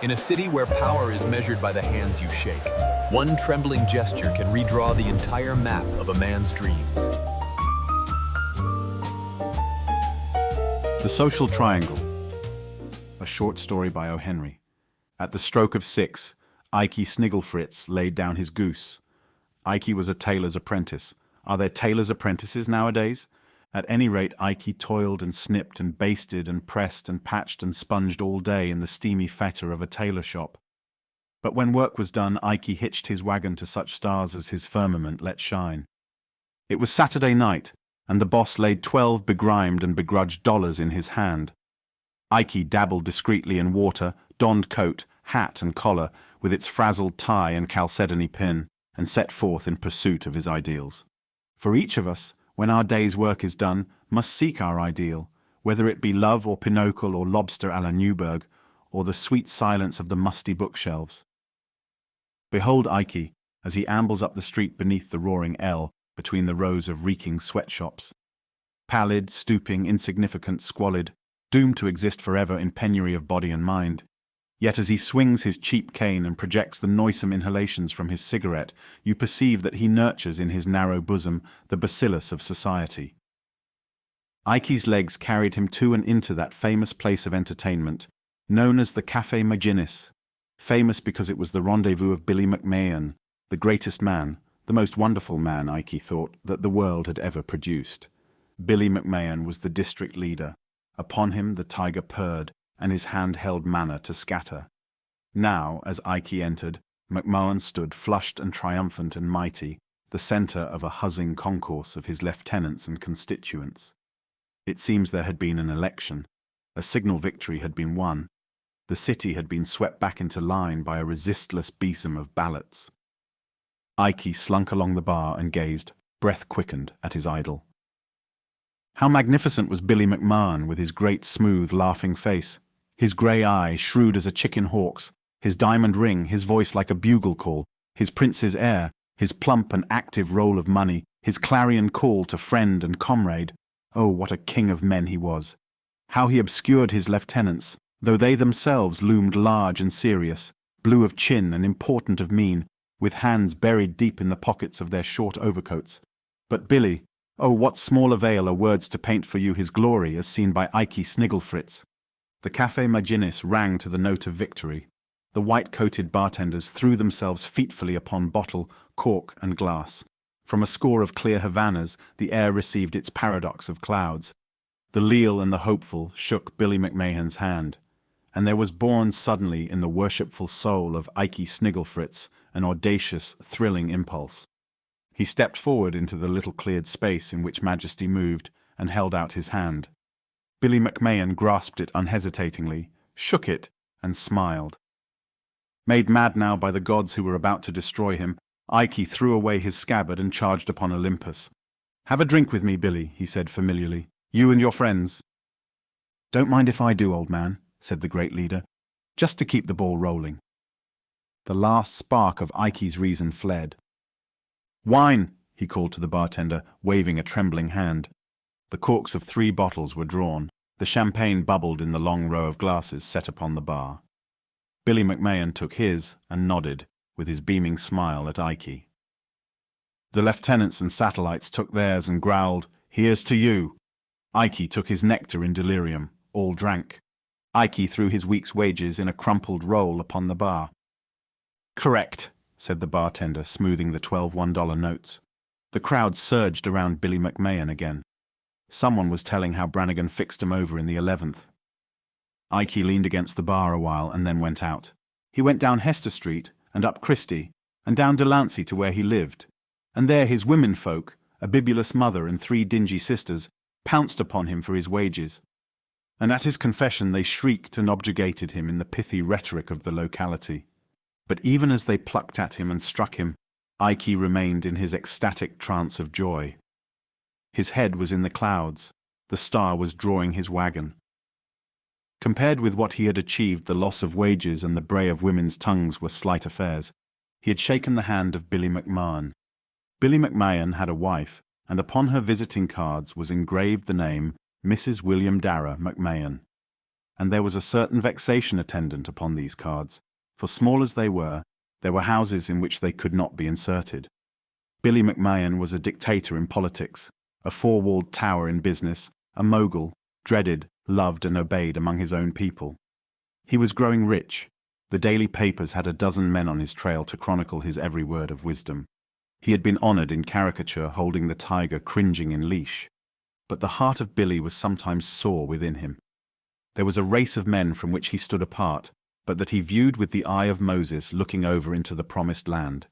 In a city where power is measured by the hands you shake, one trembling gesture can redraw the entire map of a man's dreams. The Social Triangle. A short story by O. Henry. At the stroke of 6, Ikey Snigglefritz laid down his goose. Ikey was a tailor's apprentice. Are there tailor's apprentices nowadays? At any rate, Ikey toiled and snipped and basted and pressed and patched and sponged all day in the steamy fetor of a tailor shop. But when work was done, Ikey hitched his wagon to such stars as his firmament let shine. It was Saturday night, and the boss laid 12 begrimed and begrudged dollars in his hand. Ikey dabbled discreetly in water, donned coat, hat and collar, with its frazzled tie and chalcedony pin, and set forth in pursuit of his ideals. For each of us, when our day's work is done, must seek our ideal, whether it be love or pinochle or lobster à la Newburg, or the sweet silence of the musty bookshelves. Behold Ikey, as he ambles up the street beneath the roaring L, between the rows of reeking sweatshops. Pallid, stooping, insignificant, squalid, doomed to exist forever in penury of body and mind. Yet as he swings his cheap cane and projects the noisome inhalations from his cigarette, you perceive that he nurtures in his narrow bosom the bacillus of society. Ikey's legs carried him to and into that famous place of entertainment, known as the Café Maginnis, famous because it was the rendezvous of Billy McMahan, the greatest man, the most wonderful man, Ikey thought, that the world had ever produced. Billy McMahan was the district leader. Upon him the tiger purred, and his hand held manna to scatter. Now, as Ikey entered, McMahon stood flushed and triumphant and mighty, the centre of a huzzing concourse of his lieutenants and constituents. It seems there had been an election. A signal victory had been won. The city had been swept back into line by a resistless besom of ballots. Ikey slunk along the bar and gazed, breath quickened, at his idol. How magnificent was Billy McMahan with his great, smooth, laughing face, his grey eye shrewd as a chicken hawk's, his diamond ring, his voice like a bugle call, his prince's air, his plump and active roll of money, his clarion call to friend and comrade. Oh, what a king of men he was! How he obscured his lieutenants, though they themselves loomed large and serious, blue of chin and important of mien, with hands buried deep in the pockets of their short overcoats. But Billy, oh, what small avail are words to paint for you his glory as seen by Ikey Snigglefritz. The Café Maginnis rang to the note of victory. The white-coated bartenders threw themselves featfully upon bottle, cork, and glass. From a score of clear Havanas, the air received its paradox of clouds. The leal and the hopeful shook Billy McMahan's hand, and there was born suddenly in the worshipful soul of Ikey Snigglefritz an audacious, thrilling impulse. He stepped forward into the little cleared space in which Majesty moved and held out his hand. Billy McMahan grasped it unhesitatingly, shook it, and smiled. Made mad now by the gods who were about to destroy him, Ikey threw away his scabbard and charged upon Olympus. "Have a drink with me, Billy," he said familiarly. "You and your friends." "Don't mind if I do, old man," said the great leader, "just to keep the ball rolling." The last spark of Ikey's reason fled. "Wine!" he called to the bartender, waving a trembling hand. The corks of 3 bottles were drawn. The champagne bubbled in the long row of glasses set upon the bar. Billy McMahan took his and nodded, with his beaming smile at Ikey. The lieutenants and satellites took theirs and growled, "Here's to you!" Ikey took his nectar in delirium. All drank. Ikey threw his week's wages in a crumpled roll upon the bar. "Correct," said the bartender, smoothing the 12 $1 notes. The crowd surged around Billy McMahan again. Someone was telling how Brannigan fixed him over in the 11th. Ikey leaned against the bar a while and then went out. He went down Hester Street and up Christie and down Delancey to where he lived. And there his womenfolk, a bibulous mother and 3 dingy sisters, pounced upon him for his wages. And at his confession they shrieked and objurgated him in the pithy rhetoric of the locality. But even as they plucked at him and struck him, Ikey remained in his ecstatic trance of joy. His head was in the clouds. The star was drawing his wagon. Compared with what he had achieved, the loss of wages and the bray of women's tongues were slight affairs. He had shaken the hand of Billy McMahan. Billy McMahan had a wife, and upon her visiting cards was engraved the name Mrs. William Darrah McMahan. and there was a certain vexation attendant upon these cards, for small as they were, there were houses in which they could not be inserted. Billy McMahan was a dictator in politics, a four-walled tower in business, a mogul, dreaded, loved and obeyed among his own people. He was growing rich. The daily papers had a dozen men on his trail to chronicle his every word of wisdom. He had been honored in caricature holding the tiger cringing in leash. But the heart of Billy was sometimes sore within him. There was a race of men from which he stood apart, but that he viewed with the eye of Moses looking over into the promised land.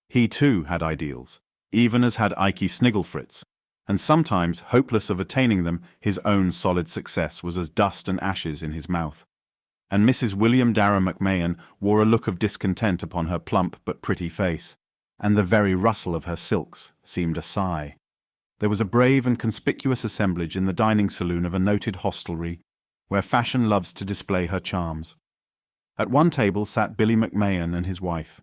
He too had ideals, even as had Ikey Snigglefritz, and sometimes, hopeless of attaining them, his own solid success was as dust and ashes in his mouth. And Mrs. William Darragh McMahan wore a look of discontent upon her plump but pretty face, and the very rustle of her silks seemed a sigh. There was a brave and conspicuous assemblage in the dining saloon of a noted hostelry, where fashion loves to display her charms. At one table sat Billy McMahan and his wife.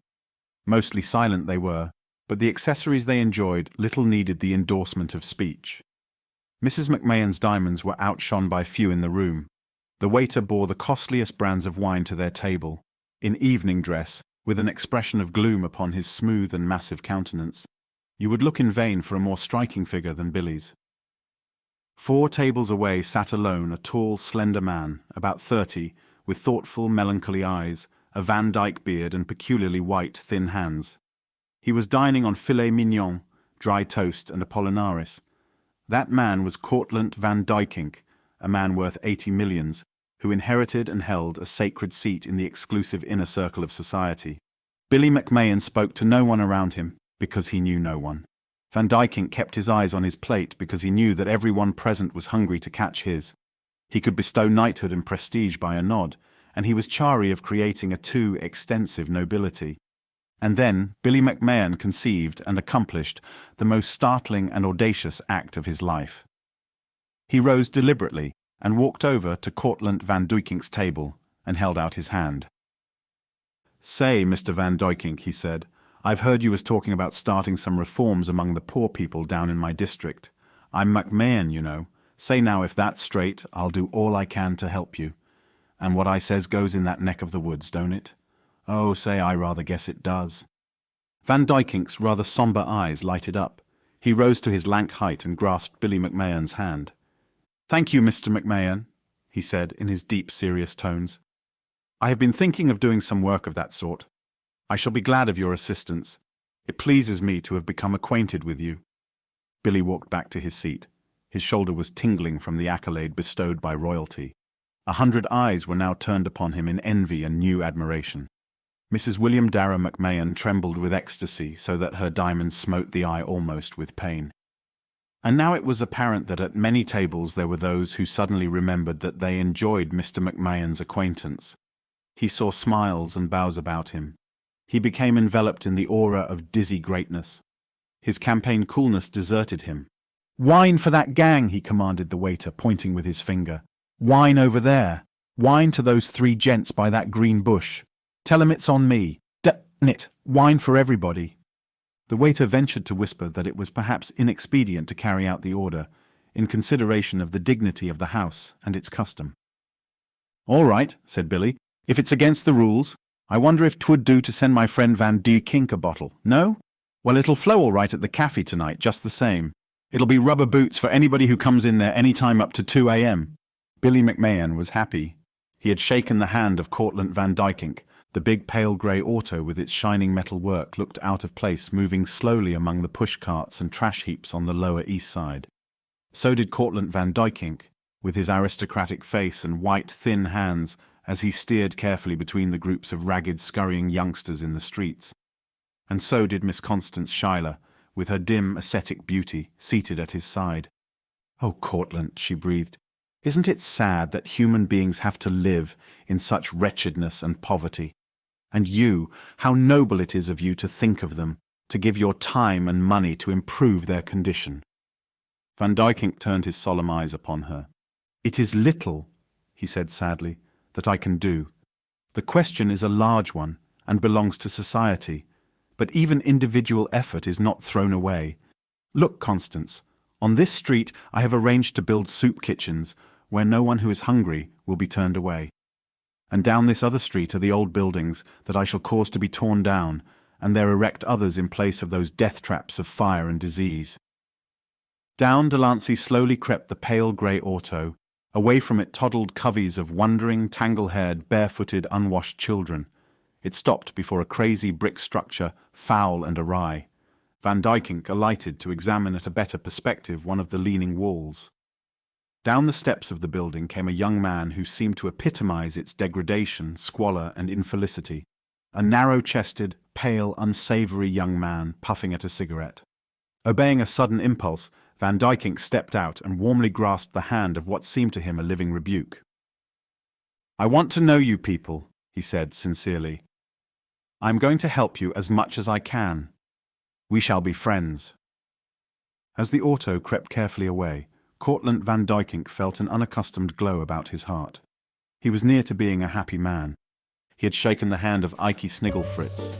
Mostly silent they were, but the accessories they enjoyed little needed the endorsement of speech. Mrs. McMahan's diamonds were outshone by few in the room. The waiter bore the costliest brands of wine to their table, in evening dress, with an expression of gloom upon his smooth and massive countenance. You would look in vain for a more striking figure than Billy's. 4 tables away sat alone a tall, slender man, about 30, with thoughtful, melancholy eyes, a Van Dyck beard and peculiarly white, thin hands. He was dining on filet mignon, dry toast and apollinaris. That man was Cortlandt Van Duyckink, a man worth 80 millions, who inherited and held a sacred seat in the exclusive inner circle of society. Billy McMahan spoke to no one around him, because he knew no one. Van Duyckink kept his eyes on his plate because he knew that everyone present was hungry to catch his. He could bestow knighthood and prestige by a nod, and he was chary of creating a too extensive nobility. And then Billy McMahan conceived and accomplished the most startling and audacious act of his life. He rose deliberately and walked over to Cortlandt Van Duykkink's table and held out his hand. "Say, Mr. Van Duyckink," he said, "I've heard you was talking about starting some reforms among the poor people down in my district. I'm McMahan, you know. Say now, if that's straight, I'll do all I can to help you. And what I says goes in that neck of the woods, don't it? Oh, say, I rather guess it does." Van Duykkink's rather sombre eyes lighted up. He rose to his lank height and grasped Billy McMahan's hand. "Thank you, Mr. McMahan," he said in his deep, serious tones. "I have been thinking of doing some work of that sort. I shall be glad of your assistance. It pleases me to have become acquainted with you." Billy walked back to his seat. His shoulder was tingling from the accolade bestowed by royalty. 100 eyes were now turned upon him in envy and new admiration. Mrs. William Darragh McMahan trembled with ecstasy so that her diamonds smote the eye almost with pain. And now it was apparent that at many tables there were those who suddenly remembered that they enjoyed Mr. McMahan's acquaintance. He saw smiles and bows about him. He became enveloped in the aura of dizzy greatness. His campaign coolness deserted him. "Wine for that gang," he commanded the waiter, pointing with his finger. "Wine over there. Wine to those 3 gents by that green bush. Tell 'em it's on me. Damn it, wine for everybody." The waiter ventured to whisper that it was perhaps inexpedient to carry out the order, in consideration of the dignity of the house and its custom. "All right," said Billy. "If it's against the rules, I wonder if 'twould do to send my friend Van Duyckink a bottle. No? Well, it'll flow all right at the cafe tonight, just the same. It'll be rubber boots for anybody who comes in there any time up to 2 a.m. Billy McMahan was happy. He had shaken the hand of Cortlandt Van Duyckink. The big pale grey auto with its shining metal work looked out of place, moving slowly among the push-carts and trash heaps on the lower east side. So did Cortlandt Van Duyckink, with his aristocratic face and white, thin hands, as he steered carefully between the groups of ragged, scurrying youngsters in the streets. And so did Miss Constance Schuyler, with her dim, ascetic beauty, seated at his side. "Oh, Cortlandt," she breathed, "isn't it sad that human beings have to live in such wretchedness and poverty? And you, how noble it is of you to think of them, to give your time and money to improve their condition." Van Duyckink turned his solemn eyes upon her. "It is little," he said sadly, "that I can do. The question is a large one, and belongs to society. But even individual effort is not thrown away. Look, Constance, on this street I have arranged to build soup kitchens, where no one who is hungry will be turned away. And down this other street are the old buildings that I shall cause to be torn down, and there erect others in place of those death traps of fire and disease. Down Delancey slowly crept the pale grey auto. Away from it toddled coveys of wondering, tangle-haired, barefooted, unwashed children. It stopped before a crazy brick structure, foul and awry. Van Duyckink alighted to examine at a better perspective one of the leaning walls. Down the steps of the building came a young man who seemed to epitomize its degradation, squalor, and infelicity. A narrow-chested, pale, unsavory young man puffing at a cigarette. Obeying a sudden impulse, Van Duyckink stepped out and warmly grasped the hand of what seemed to him a living rebuke. "I want to know you people," he said sincerely. "I'm going to help you as much as I can. We shall be friends." As the auto crept carefully away, Cortlandt Van Duyckink felt an unaccustomed glow about his heart. He was near to being a happy man. He had shaken the hand of Ikey Snigglefritz,